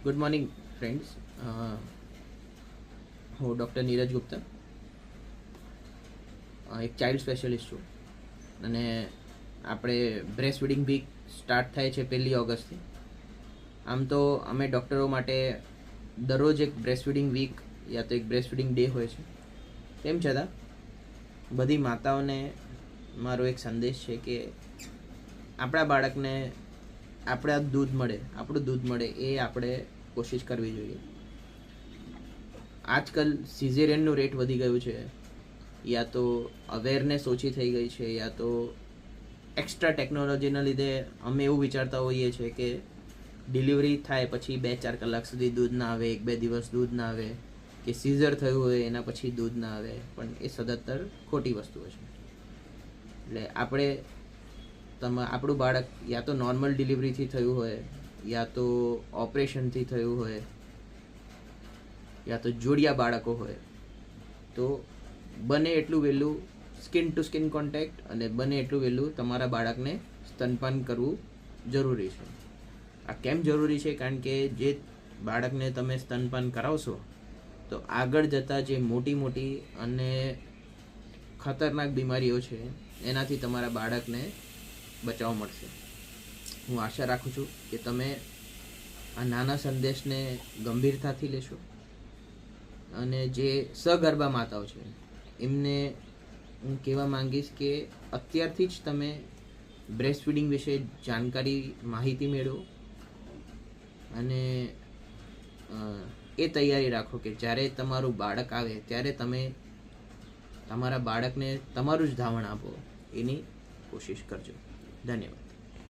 Good morning friends. હું doctor Neeraj Gupta, એક child specialist છું અને આપણે બ્રેસ્ટ ફીડિંગ વીક સ્ટાર્ટ થાય છે 1 ઓગસ્ટથી. આમ તો અમે ડૉક્ટરો માટે દરરોજ એક બ્રેસ્ટ ફીડિંગ વીક યા તો એક બ્રેસ્ટ ફીડિંગ ડે હોય છે. તેમ છતાં બધી માતાઓને મારો એક સંદેશ છે કે આપણા બાળકને આપણું દૂધ મળે એ આપણે કોશિશ કરવી જોઈએ. આજકાલ સિઝેરિયનનું રેટ વધી ગયું છે, યા તો અવેરનેસ ઓછી થઈ ગઈ છે, યા તો એક્સ્ટ્રા ટેકનોલોજીના લીધે અમે એવું વિચારતા હોઈએ છીએ કે ડિલિવરી થાય પછી 2-4 કલાક સુધી દૂધ ના આવે, 1-2 દિવસ દૂધ ના આવે, કે સીઝર થયું હોય એના પછી દૂધ ના આવે, પણ એ સદંતર ખોટી વસ્તુઓ છે. એટલે આપણે આપણું બાળક યા તો નોર્મલ ડિલિવરીથી થયું હોય, યા તો ઓપરેશનથી થયું હોય, યા તો જોડિયા બાળકો હોય, તો બને એટલું વહેલું સ્કિન ટુ સ્કિન કોન્ટેક્ટ અને બને એટલું વહેલું તમારા બાળકને સ્તનપાન કરવું જરૂરી છે. આ કેમ જરૂરી છે? કારણ કે જે બાળકને તમે સ્તનપાન કરાવશો તો આગળ જતાં જે મોટી અને ખતરનાક બીમારીઓ છે એનાથી તમારા બાળકને બચાવ મળશે. હું આશા રાખું છું કે તમે આ નાના સંદેશને ગંભીરતાથી લેશો અને જે સગર્ભા માતાઓ છે એમને હું કહેવા માંગીશ કે અત્યારથી જ તમે બ્રેસ્ટ ફીડિંગ વિશે માહિતી મેળવો અને એ તૈયારી રાખો કે જ્યારે તમારું બાળક આવે ત્યારે તમે તમારા બાળકને તમારું જ ધાવણ આપો એની કોશિશ કરજો. ધન્યવાદ.